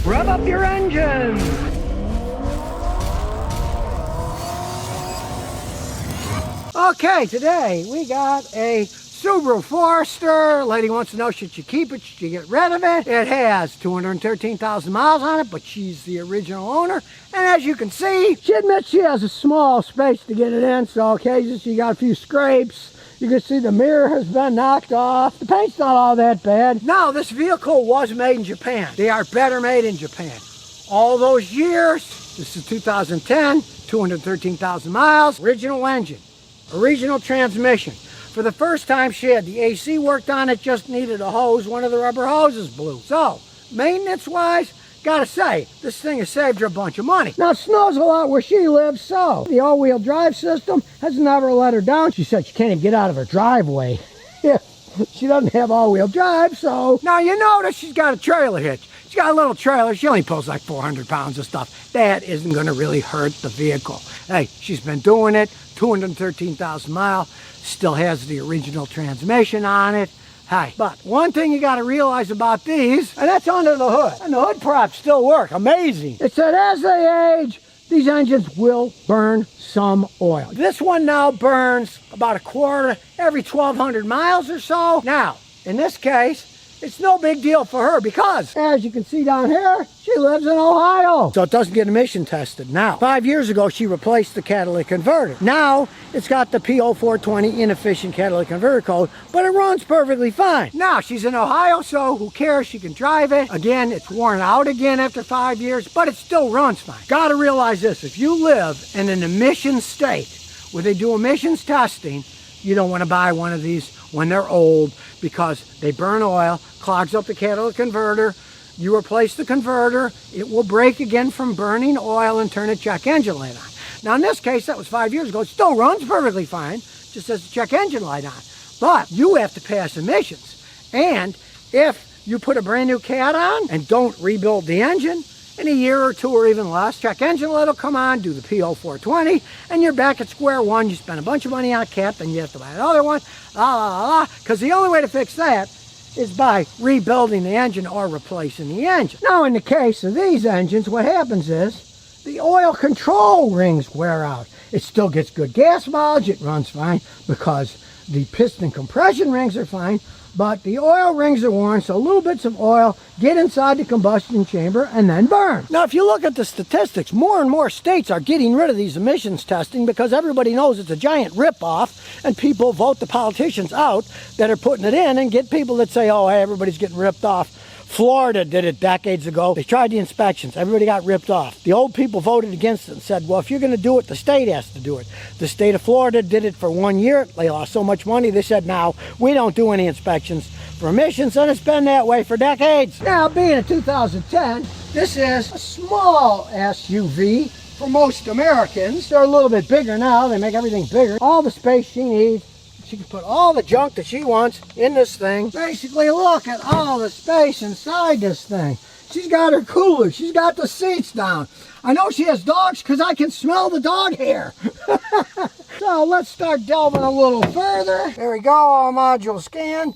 Rev up your engines. Okay, today we got a Subaru Forester. Lady wants to know, should you keep it, should you get rid of it? It has 213,000 miles on it, but she's the original owner. And as you can see, she admits she has a small space to get it in, so occasionally she got a few scrapes. You can see the mirror has been knocked off. The paint's not all that bad. Now, this vehicle was made in Japan. They are better made in Japan. All those years, this is 2010, 213,000 miles, original engine, original transmission. For the first time she had the AC worked on it, just needed a hose, one of the rubber hoses blew. So, maintenance-wise, gotta say, this thing has saved her a bunch of money. Now, it snows a lot where she lives, so the all-wheel drive system has never let her down. She said she can't even get out of her driveway. She doesn't have all-wheel drive, so... Now, you notice she's got a trailer hitch. She's got a little trailer. She only pulls like 400 pounds of stuff. That isn't going to really hurt the vehicle. Hey, she's been doing it, 213,000 miles, still has the original transmission on it. Hey, but one thing you got to realize about these, and that's under the hood. And the hood props still work. Amazing. It said as they age, these engines will burn some oil. This one now burns about a quarter every 1,200 miles or so. Now, in this case, it's no big deal for her because, as you can see down here, she lives in Ohio. So it doesn't get emission tested. Now, 5 years ago, she replaced the catalytic converter. Now, it's got the P0420 inefficient catalytic converter code, but it runs perfectly fine. Now, she's in Ohio, so who cares? She can drive it. Again, it's worn out again after 5 years, but it still runs fine. Gotta realize this, if you live in an emission state where they do emissions testing, you don't want to buy one of these when they're old because they burn oil, clogs up the catalytic converter. You replace the converter, it will break again from burning oil and turn a check engine light on. Now in this case, that was 5 years ago. It still runs perfectly fine, just has the check engine light on. But you have to pass emissions. And if you put a brand new cat on and don't rebuild the engine, in a year or two or even less, check engine light will come on, do the P0420, and you're back at square one. You spend a bunch of money on a cat, then you have to buy another one, because the only way to fix that is by rebuilding the engine or replacing the engine. Now, in the case of these engines, what happens is the oil control rings wear out. It still gets good gas mileage, it runs fine because the piston compression rings are fine, but the oil rings are worn, so little bits of oil get inside the combustion chamber and then burn. Now, if you look at the statistics, more and more states are getting rid of these emissions testing because everybody knows it's a giant ripoff, and people vote the politicians out that are putting it in and get people that say, oh, hey, everybody's getting ripped off. Florida did it decades ago. They tried the inspections. Everybody got ripped off. The old people voted against it and said, well, if you're going to do it, the state has to do it. The state of Florida did it for 1 year. They lost so much money. They said, now, we don't do any inspections for emissions, and it's been that way for decades. Now, being in 2010, this is a small SUV for most Americans. They're a little bit bigger now. They make everything bigger. All the space she needs. She can put all the junk that she wants in this thing. Basically, look at all the space inside this thing. She's got her cooler. She's got the seats down. I know she has dogs because I can smell the dog hair. So let's start delving a little further. There we go, all module scan.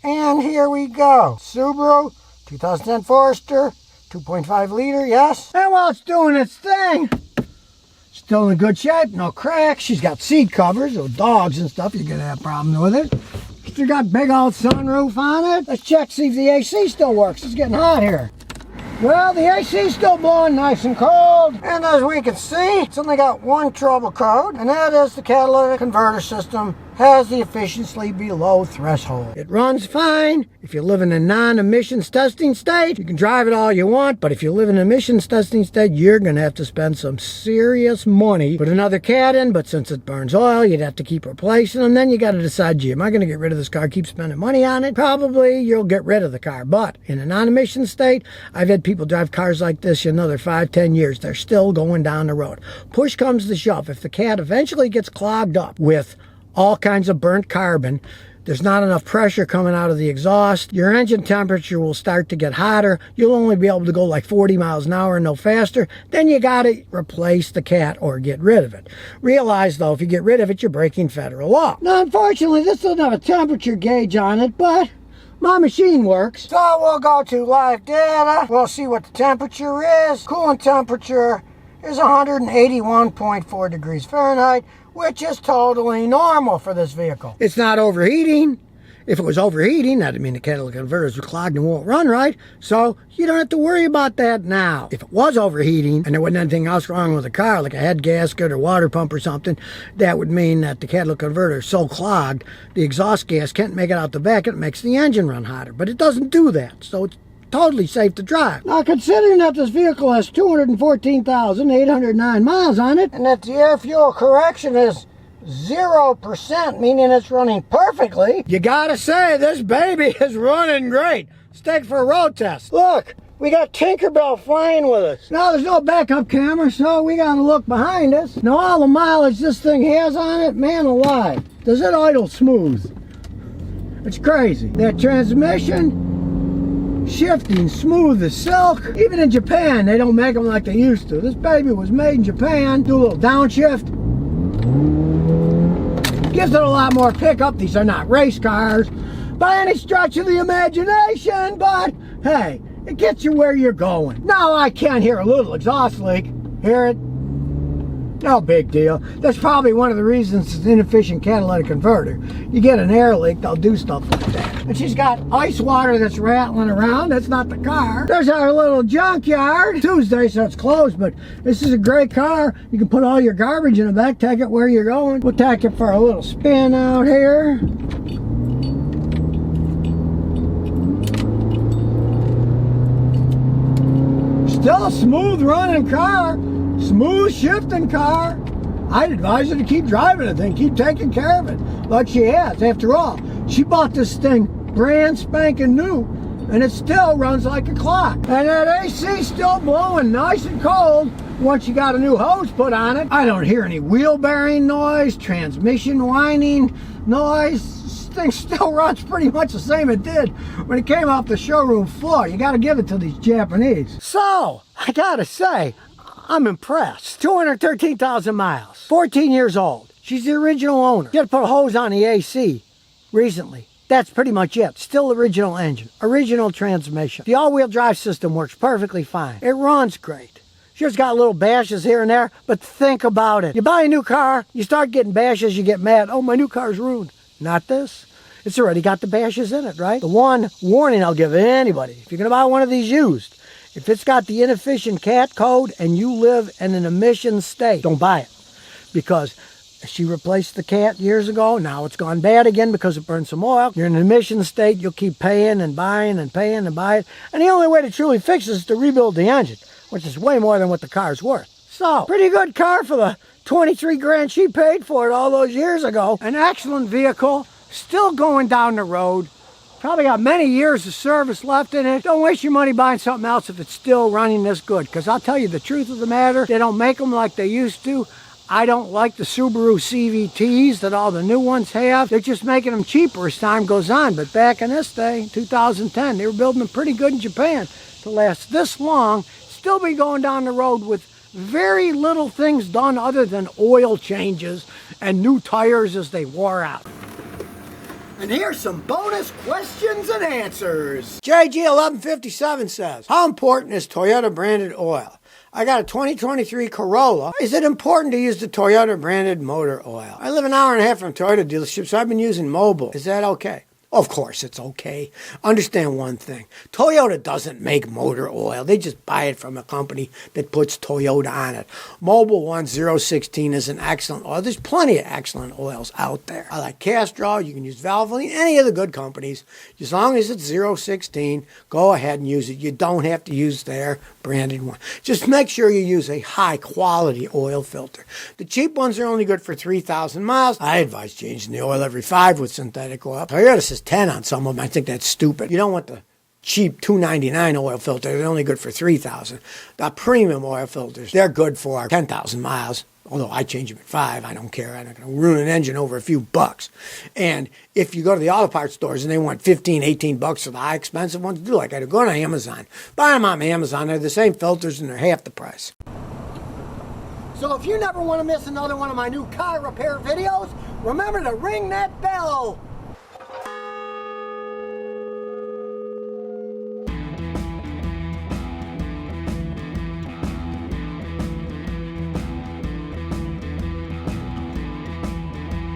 And here we go. Subaru 2010 Forester, 2.5 liter, yes. And while it's doing its thing, still in good shape, no cracks. She's got seat covers, so dogs and stuff, you're gonna have problems with it. She's got big old sunroof on it. Let's check, see if the AC still works. It's getting hot here. Well, the AC is still blowing nice and cold. And as we can see, it's only got one trouble code, and that is the catalytic converter system has the efficiency below threshold. It runs fine. If you live in a non-emissions testing state, you can drive it all you want, but if you live in an emissions testing state, you're gonna have to spend some serious money. Put another cat in, but since it burns oil, you'd have to keep replacing them. Then you gotta decide, gee, am I gonna get rid of this car, keep spending money on it? Probably you'll get rid of the car, but in a non-emissions state, I've had people drive cars like this another 5-10 years. They're still going down the road. Push comes to shove. If the cat eventually gets clogged up with all kinds of burnt carbon, there's not enough pressure coming out of the exhaust, your engine temperature will start to get hotter. You'll only be able to go like 40 miles an hour and no faster. Then you got to replace the cat or get rid of it. Realize, though, if you get rid of it, you're breaking federal law. Now, unfortunately, this doesn't have a temperature gauge on it, but my machine works. So we'll go to live data. We'll see what the temperature is. Coolant temperature is 181.4 degrees Fahrenheit, which is totally normal for this vehicle. It's not overheating. If it was overheating, that'd mean the catalytic converters were clogged and won't run right. So you don't have to worry about that now. If it was overheating and there wasn't anything else wrong with the car, like a head gasket or water pump or something, that would mean that the catalytic converter is so clogged, the exhaust gas can't make it out the back. It makes the engine run hotter. But it doesn't do that. So it's totally safe to drive. Now, considering that this vehicle has 214,809 miles on it, and that the air fuel correction is 0%, meaning it's running perfectly, you gotta say this baby is running great. Let's take it for a road test. Look, we got Tinkerbell flying with us. Now there's no backup camera, so we gotta look behind us. Now all the mileage this thing has on it, man alive, does it idle smooth? It's crazy. That transmission, shifting smooth as silk. Even in Japan, they don't make them like they used to. This baby was made in Japan. Do a little downshift. Gives it a lot more pickup. These are not race cars by any stretch of the imagination, but hey, it gets you where you're going. Now I can hear a little exhaust leak. Hear it? No big deal. That's probably one of the reasons it's an inefficient catalytic converter. You get an air leak, they'll do stuff like that. And she's got ice water that's rattling around. That's not the car. There's our little junkyard. Tuesday, so it's closed, but this is a great car. You can put all your garbage in the back, take it where you're going. We'll take it for a little spin out here. Still a smooth running car. Smooth shifting car. I'd advise her to keep driving the thing, keep taking care of it like she has. After all, she bought this thing brand spanking new and it still runs like a clock. And that AC still blowing nice and cold once you got a new hose put on it. I don't hear any wheel bearing noise, transmission whining noise. This thing still runs pretty much the same it did when it came off the showroom floor. You got to give it to these Japanese. So, I got to say, I'm impressed. 213,000 miles, 14 years old. She's the original owner. She had to put a hose on the AC recently. That's pretty much it. Still original engine, original transmission. The all-wheel drive system works perfectly fine. It runs great. She's got little bashes here and there, but think about it. You buy a new car, you start getting bashes, you get mad. Oh, my new car's ruined. Not this. It's already got the bashes in it, right? The one warning I'll give anybody, if you're gonna buy one of these used, if it's got the inefficient CAT code and you live in an emission state, don't buy it. Because she replaced the CAT years ago. Now it's gone bad again because it burned some oil. You're in an emission state. You'll keep paying and buying and paying and buying. And the only way to truly fix it is to rebuild the engine, which is way more than what the car's worth. So, pretty good car for the 23 grand she paid for it all those years ago. An excellent vehicle, still going down the road. Probably got many years of service left in it. Don't waste your money buying something else if it's still running this good. Because I'll tell you the truth of the matter, they don't make them like they used to. I don't like the Subaru CVTs that all the new ones have. They're just making them cheaper as time goes on. But back in this day, 2010, they were building them pretty good in Japan. To last this long, still be going down the road with very little things done other than oil changes and new tires as they wore out. And here's some bonus questions and answers. JG1157 says, how important is Toyota branded oil? I got a 2023 Corolla. Is it important to use the Toyota branded motor oil? I live an hour and a half from a Toyota dealership, so I've been using Mobil. Is that okay? Of course it's okay. Understand one thing. Toyota doesn't make motor oil. They just buy it from a company that puts Toyota on it. Mobil 1016 is an excellent oil. There's plenty of excellent oils out there. I like Castrol. You can use Valvoline. Any of the good companies. As long as it's 016, go ahead and use it. You don't have to use their branded one. Just make sure you use a high quality oil filter. The cheap ones are only good for 3,000 miles. I advise changing the oil every 5 with synthetic oil. Toyota says 10 on some of them. I think that's stupid. You don't want the cheap $2.99 oil filter. They're only good for 3,000. The premium oil filters, they're good for 10,000 miles. Although I change them at 5, I don't care. I'm not going to ruin an engine over a few bucks. And if you go to the auto parts stores and they want 15, 18 bucks for the high expensive ones, do like I do. Go on Amazon. Buy them on Amazon. They're the same filters and they're half the price. So if you never want to miss another one of my new car repair videos, remember to ring that bell.